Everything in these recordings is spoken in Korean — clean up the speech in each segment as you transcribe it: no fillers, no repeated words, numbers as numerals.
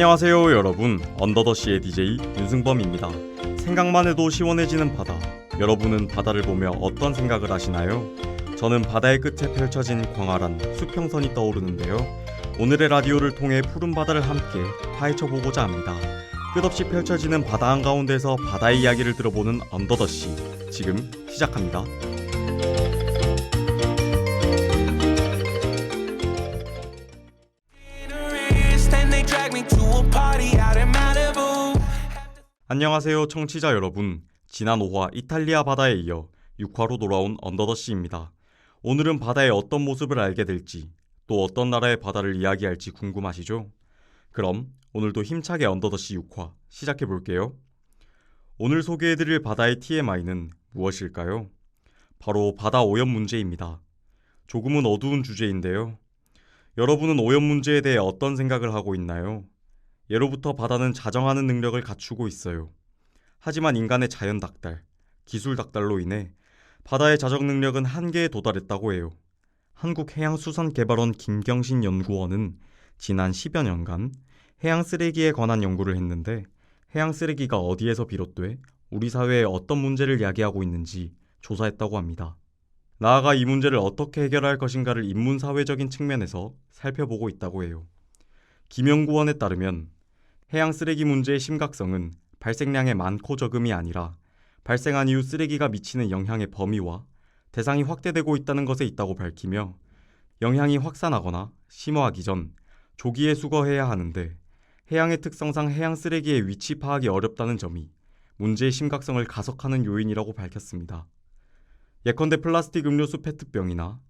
안녕하세요 여러분, 언더더시의 DJ 윤승범입니다. 생각만 해도 시원해지는 바다, 여러분은 바다를 보며 어떤 생각을 하시나요? 저는 바다의 끝에 펼쳐진 광활한 수평선이 떠오르는데요. 오늘의 라디오를 통해 푸른 바다를 함께 파헤쳐보고자 합니다. 끝없이 펼쳐지는 바다 한가운데서 바다의 이야기를 들어보는 언더더시, 지금 시작합니다. 안녕하세요 청취자 여러분, 지난 5화 이탈리아 바다에 이어 6화로 돌아온 언더더시입니다. 오늘은 바다의 어떤 모습을 알게 될지, 또 어떤 나라의 바다를 이야기할지 궁금하시죠? 그럼 오늘도 힘차게 언더더시 6화 시작해볼게요. 오늘 소개해드릴 바다의 TMI는 무엇일까요? 바로 바다 오염 문제입니다. 조금은 어두운 주제인데요. 여러분은 오염 문제에 대해 어떤 생각을 하고 있나요? 예로부터 바다는 자정하는 능력을 갖추고 있어요. 하지만 인간의 자연 닥달, 기술 닥달로 인해 바다의 자정 능력은 한계에 도달했다고 해요. 한국해양수산개발원 김경신 연구원은 지난 10여 년간 해양 쓰레기에 관한 연구를 했는데, 해양 쓰레기가 어디에서 비롯돼 우리 사회에 어떤 문제를 야기하고 있는지 조사했다고 합니다. 나아가 이 문제를 어떻게 해결할 것인가를 인문사회적인 측면에서 살펴보고 있다고 해요. 김 연구원에 따르면 해양 쓰레기 문제의 심각성은 발생량의 많고 적음이 아니라 발생한 이후 쓰레기가 미치는 영향의 범위와 대상이 확대되고 있다는 것에 있다고 밝히며, 영향이 확산하거나 심화하기 전 조기에 수거해야 하는데 해양의 특성상 해양 쓰레기의 위치 파악이 어렵다는 점이 문제의 심각성을 가속하는 요인이라고 밝혔습니다. 예컨대 플라스틱 음료수 페트병이나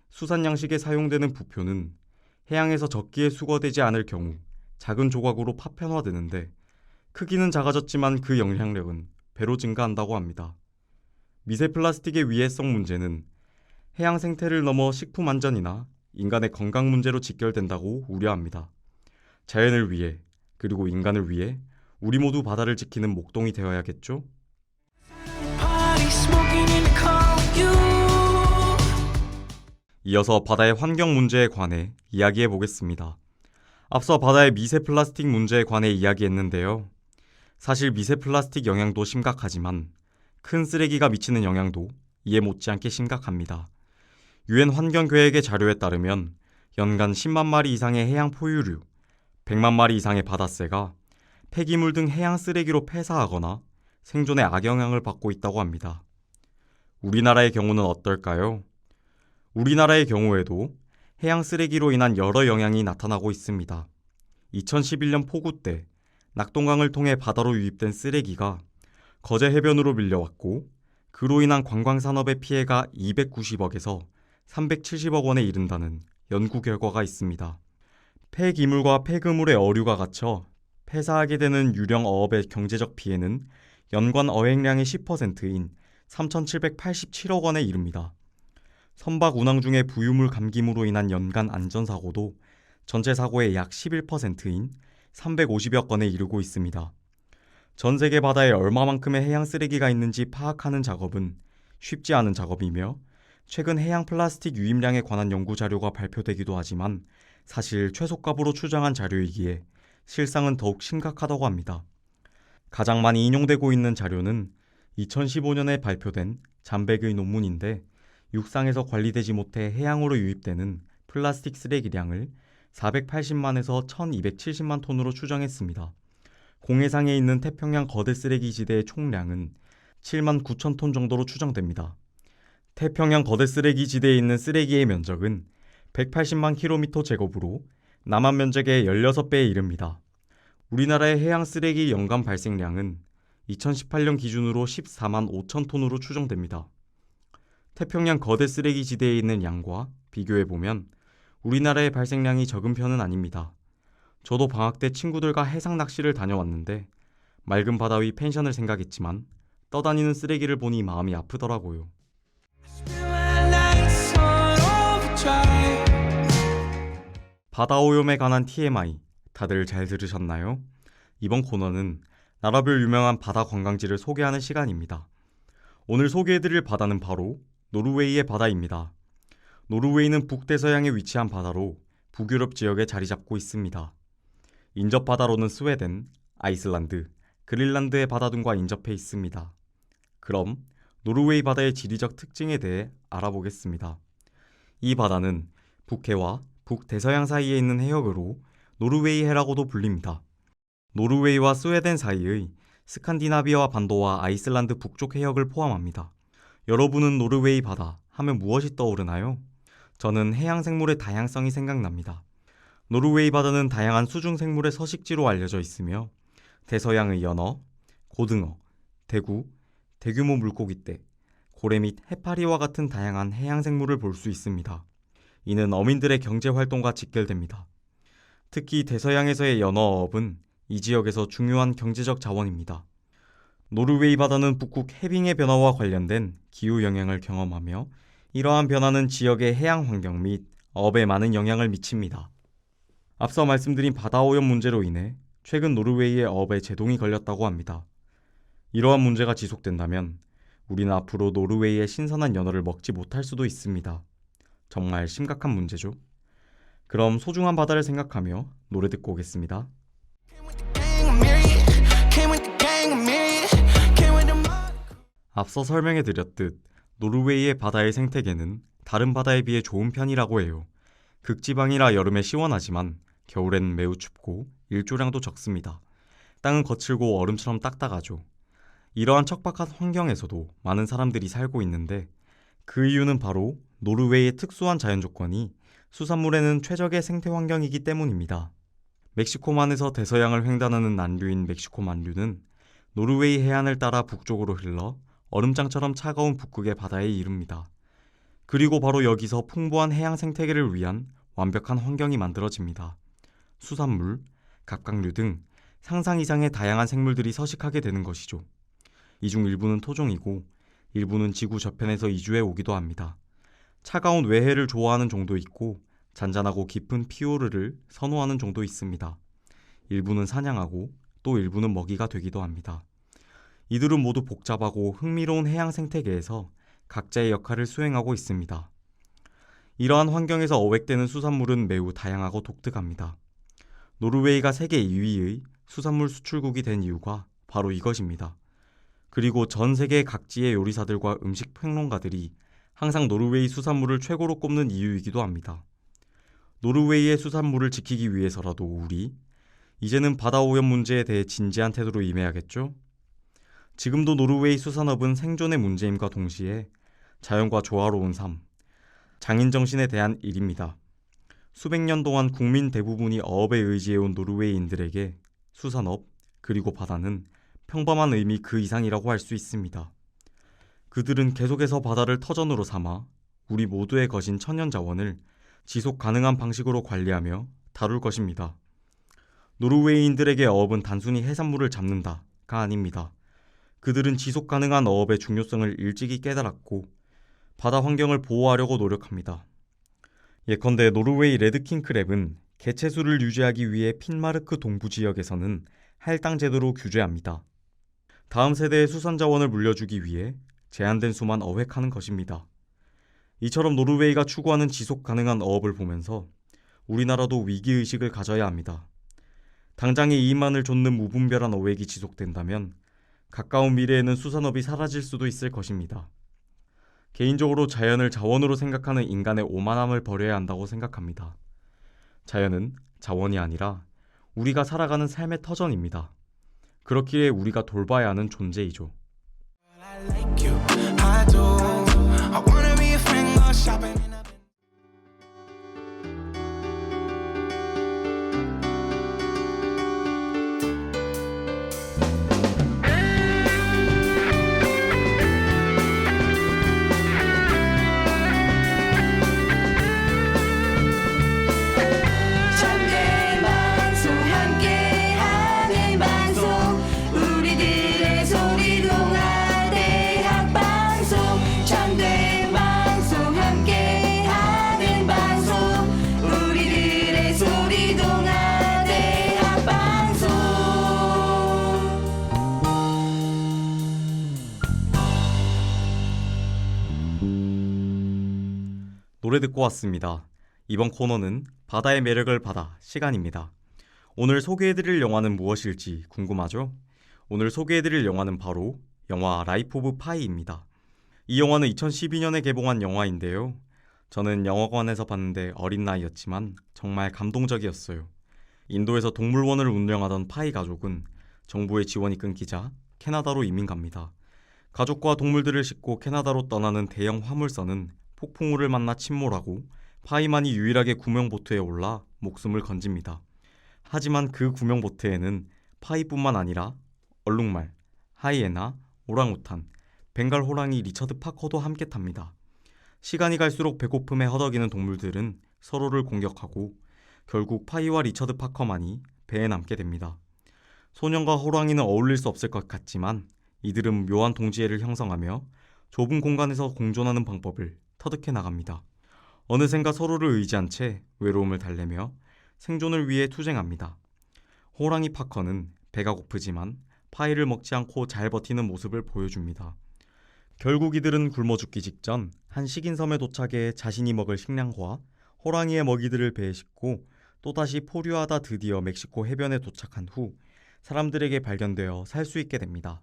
수산 양식에 사용되는 부표는 해양에서 적기에 수거되지 않을 경우 작은 조각으로 파편화되는데, 크기는 작아졌지만 그 영향력은 배로 증가한다고 합니다. 미세 플라스틱의 위해성 문제는 해양 생태를 넘어 식품 안전이나 인간의 건강 문제로 직결된다고 우려합니다. 자연을 위해, 그리고 인간을 위해 우리 모두 바다를 지키는 목동이 되어야겠죠? 이어서 바다의 환경 문제에 관해 이야기해 보겠습니다. 앞서 바다의 미세 플라스틱 문제에 관해 이야기했는데요. 사실 미세 플라스틱 영향도 심각하지만 큰 쓰레기가 미치는 영향도 이에 못지않게 심각합니다. 유엔 환경계획의 자료에 따르면 연간 10만 마리 이상의 해양 포유류, 100만 마리 이상의 바다새가 폐기물 등 해양 쓰레기로 폐사하거나 생존에 악영향을 받고 있다고 합니다. 우리나라의 경우는 어떨까요? 우리나라의 경우에도 해양 쓰레기로 인한 여러 영향이 나타나고 있습니다. 2011년 폭우 때 낙동강을 통해 바다로 유입된 쓰레기가 거제 해변으로 밀려왔고, 그로 인한 관광산업의 피해가 290억에서 370억 원에 이른다는 연구 결과가 있습니다. 폐기물과 폐그물의 어류가 갇혀 폐사하게 되는 유령 어업의 경제적 피해는 연간 어획량의 10%인 3,787억 원에 이릅니다. 선박 운항 중의 부유물 감김으로 인한 연간 안전사고도 전체 사고의 약 11%인 350여 건에 이르고 있습니다. 전 세계 바다에 얼마만큼의 해양 쓰레기가 있는지 파악하는 작업은 쉽지 않은 작업이며, 최근 해양 플라스틱 유입량에 관한 연구 자료가 발표되기도 하지만 사실 최소값으로 추정한 자료이기에 실상은 더욱 심각하다고 합니다. 가장 많이 인용되고 있는 자료는 2015년에 발표된 잠백의 논문인데, 육상에서 관리되지 못해 해양으로 유입되는 플라스틱 쓰레기량을 480만에서 1270만 톤으로 추정했습니다. 공해상에 있는 태평양 거대 쓰레기 지대의 총량은 7만 9천 톤 정도로 추정됩니다. 태평양 거대 쓰레기 지대에 있는 쓰레기의 면적은 180만 킬로미터 제곱으로 남한 면적의 16배에 이릅니다. 우리나라의 해양 쓰레기 연간 발생량은 2018년 기준으로 14만 5천 톤으로 추정됩니다. 태평양 거대 쓰레기 지대에 있는 양과 비교해보면 우리나라의 발생량이 적은 편은 아닙니다. 저도 방학 때 친구들과 해상 낚시를 다녀왔는데 맑은 바다 위 펜션을 생각했지만 떠다니는 쓰레기를 보니 마음이 아프더라고요. 바다 오염에 관한 TMI 다들 잘 들으셨나요? 이번 코너는 나라별 유명한 바다 관광지를 소개하는 시간입니다. 오늘 소개해드릴 바다는 바로 노르웨이의 바다입니다. 노르웨이는 북대서양에 위치한 바다로 북유럽 지역에 자리 잡고 있습니다. 인접 바다로는 스웨덴, 아이슬란드, 그린란드의 바다등과 인접해 있습니다. 그럼 노르웨이 바다의 지리적 특징에 대해 알아보겠습니다. 이 바다는 북해와 북대서양 사이에 있는 해역으로 노르웨이 해라고도 불립니다. 노르웨이와 스웨덴 사이의 스칸디나비아 반도와 아이슬란드 북쪽 해역을 포함합니다. 여러분은 노르웨이 바다 하면 무엇이 떠오르나요? 저는 해양 생물의 다양성이 생각납니다. 노르웨이 바다는 다양한 수중 생물의 서식지로 알려져 있으며 대서양의 연어, 고등어, 대구, 대규모 물고기떼, 고래 및 해파리와 같은 다양한 해양 생물을 볼 수 있습니다. 이는 어민들의 경제 활동과 직결됩니다. 특히 대서양에서의 연어어업은 이 지역에서 중요한 경제적 자원입니다. 노르웨이 바다는 북극 해빙의 변화와 관련된 기후 영향을 경험하며 이러한 변화는 지역의 해양 환경 및 어업에 많은 영향을 미칩니다. 앞서 말씀드린 바다 오염 문제로 인해 최근 노르웨이의 어업에 제동이 걸렸다고 합니다. 이러한 문제가 지속된다면 우리는 앞으로 노르웨이의 신선한 연어를 먹지 못할 수도 있습니다. 정말 심각한 문제죠. 그럼 소중한 바다를 생각하며 노래 듣고 오겠습니다. 앞서 설명해드렸듯 노르웨이의 바다의 생태계는 다른 바다에 비해 좋은 편이라고 해요. 극지방이라 여름에 시원하지만 겨울엔 매우 춥고 일조량도 적습니다. 땅은 거칠고 얼음처럼 딱딱하죠. 이러한 척박한 환경에서도 많은 사람들이 살고 있는데 그 이유는 바로 노르웨이의 특수한 자연 조건이 수산물에는 최적의 생태 환경이기 때문입니다. 멕시코만에서 대서양을 횡단하는 난류인 멕시코 만류는 노르웨이 해안을 따라 북쪽으로 흘러 얼음장처럼 차가운 북극의 바다에 이릅니다. 그리고 바로 여기서 풍부한 해양 생태계를 위한 완벽한 환경이 만들어집니다. 수산물, 갑각류 등 상상 이상의 다양한 생물들이 서식하게 되는 것이죠. 이 중 일부는 토종이고 일부는 지구 저편에서 이주해 오기도 합니다. 차가운 외해를 좋아하는 종도 있고 잔잔하고 깊은 피오르를 선호하는 종도 있습니다. 일부는 사냥하고 또 일부는 먹이가 되기도 합니다. 이들은 모두 복잡하고 흥미로운 해양 생태계에서 각자의 역할을 수행하고 있습니다. 이러한 환경에서 어획되는 수산물은 매우 다양하고 독특합니다. 노르웨이가 세계 2위의 수산물 수출국이 된 이유가 바로 이것입니다. 그리고 전 세계 각지의 요리사들과 음식 평론가들이 항상 노르웨이 수산물을 최고로 꼽는 이유이기도 합니다. 노르웨이의 수산물을 지키기 위해서라도 우리 이제는 바다 오염 문제에 대해 진지한 태도로 임해야겠죠? 지금도 노르웨이 수산업은 생존의 문제임과 동시에 자연과 조화로운 삶, 장인정신에 대한 일입니다. 수백 년 동안 국민 대부분이 어업에 의지해온 노르웨이인들에게 수산업 그리고 바다는 평범한 의미 그 이상이라고 할 수 있습니다. 그들은 계속해서 바다를 터전으로 삼아 우리 모두의 것인 천연자원을 지속 가능한 방식으로 관리하며 다룰 것입니다. 노르웨이인들에게 어업은 단순히 해산물을 잡는다가 아닙니다. 그들은 지속 가능한 어업의 중요성을 일찍이 깨달았고 바다 환경을 보호하려고 노력합니다. 예컨대 노르웨이 레드킹 크랩은 개체수를 유지하기 위해 핀마르크 동부 지역에서는 할당 제도로 규제합니다. 다음 세대의 수산 자원을 물려주기 위해 제한된 수만 어획하는 것입니다. 이처럼 노르웨이가 추구하는 지속 가능한 어업을 보면서 우리나라도 위기의식을 가져야 합니다. 당장의 이익만을 좇는 무분별한 어획이 지속된다면 가까운 미래에는 수산업이 사라질 수도 있을 것입니다. 개인적으로 자연을 자원으로 생각하는 인간의 오만함을 버려야 한다고 생각합니다. 자연은 자원이 아니라 우리가 살아가는 삶의 터전입니다. 그렇기에 우리가 돌봐야 하는 존재이죠. 노래 듣고 왔습니다. 이번 코너는 바다의 매력을 받아 시간입니다. 오늘 소개해드릴 영화는 무엇일지 궁금하죠? 오늘 소개해드릴 영화는 바로 영화 라이프 오브 파이입니다. 이 영화는 2012년에 개봉한 영화인데요. 저는 영화관에서 봤는데 어린 나이였지만 정말 감동적이었어요. 인도에서 동물원을 운영하던 파이 가족은 정부의 지원이 끊기자 캐나다로 이민 갑니다. 가족과 동물들을 싣고 캐나다로 떠나는 대형 화물선은 폭풍우를 만나 침몰하고 파이만이 유일하게 구명보트에 올라 목숨을 건집니다. 하지만 그 구명보트에는 파이뿐만 아니라 얼룩말, 하이에나, 오랑우탄, 벵갈 호랑이 리처드 파커도 함께 탑니다. 시간이 갈수록 배고픔에 허덕이는 동물들은 서로를 공격하고 결국 파이와 리처드 파커만이 배에 남게 됩니다. 소년과 호랑이는 어울릴 수 없을 것 같지만 이들은 묘한 동지애를 형성하며 좁은 공간에서 공존하는 방법을 터득해 나갑니다. 어느샌가 서로를 의지한 채 외로움을 달래며 생존을 위해 투쟁합니다. 호랑이 파커는 배가 고프지만 파이를 먹지 않고 잘 버티는 모습을 보여줍니다. 결국 이들은 굶어 죽기 직전 한 식인섬에 도착해 자신이 먹을 식량과 호랑이의 먹이들을 배에 싣고 또다시 포류하다 드디어 멕시코 해변에 도착한 후 사람들에게 발견되어 살 수 있게 됩니다.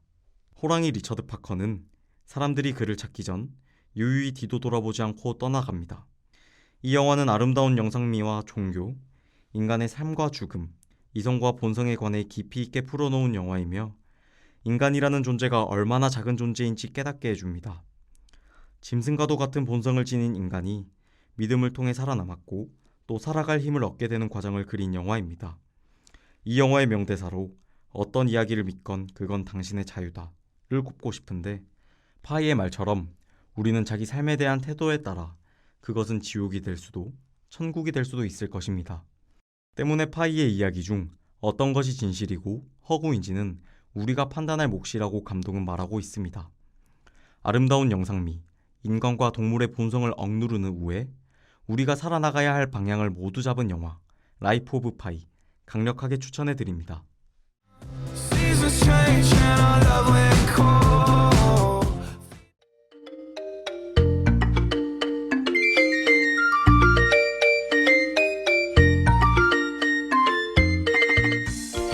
호랑이 리처드 파커는 사람들이 그를 찾기 전 유유히 뒤도 돌아보지 않고 떠나갑니다. 이 영화는 아름다운 영상미와 종교, 인간의 삶과 죽음, 이성과 본성에 관해 깊이 있게 풀어놓은 영화이며 인간이라는 존재가 얼마나 작은 존재인지 깨닫게 해줍니다. 짐승과도 같은 본성을 지닌 인간이 믿음을 통해 살아남았고 또 살아갈 힘을 얻게 되는 과정을 그린 영화입니다. 이 영화의 명대사로 어떤 이야기를 믿건 그건 당신의 자유다를 꼽고 싶은데 파이의 말처럼 우리는 자기 삶에 대한 태도에 따라 그것은 지옥이 될 수도 천국이 될 수도 있을 것입니다. 때문에 파이의 이야기 중 어떤 것이 진실이고 허구인지는 우리가 판단할 몫이라고 감독은 말하고 있습니다. 아름다운 영상미, 인간과 동물의 본성을 억누르는 우애, 우리가 살아나가야 할 방향을 모두 잡은 영화 라이프 오브 파이 강력하게 추천해드립니다.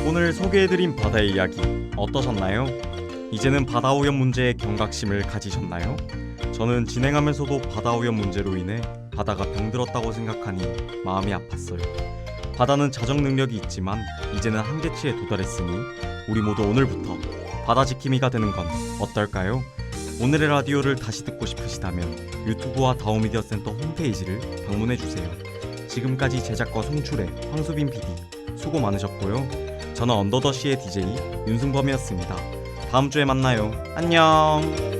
오늘 소개해드린 바다의 이야기 어떠셨나요? 이제는 바다오염 문제에 경각심을 가지셨나요? 저는 진행하면서도 바다오염 문제로 인해 바다가 병들었다고 생각하니 마음이 아팠어요. 바다는 자정 능력이 있지만 이제는 한계치에 도달했으니 우리 모두 오늘부터 바다 지킴이가 되는 건 어떨까요? 오늘의 라디오를 다시 듣고 싶으시다면 유튜브와 다오미디어 센터 홈페이지를 방문해주세요. 지금까지 제작과 송출의 황수빈 PD 수고 많으셨고요. 저는 언더더시의 DJ 윤승범이었습니다. 다음 주에 만나요. 안녕.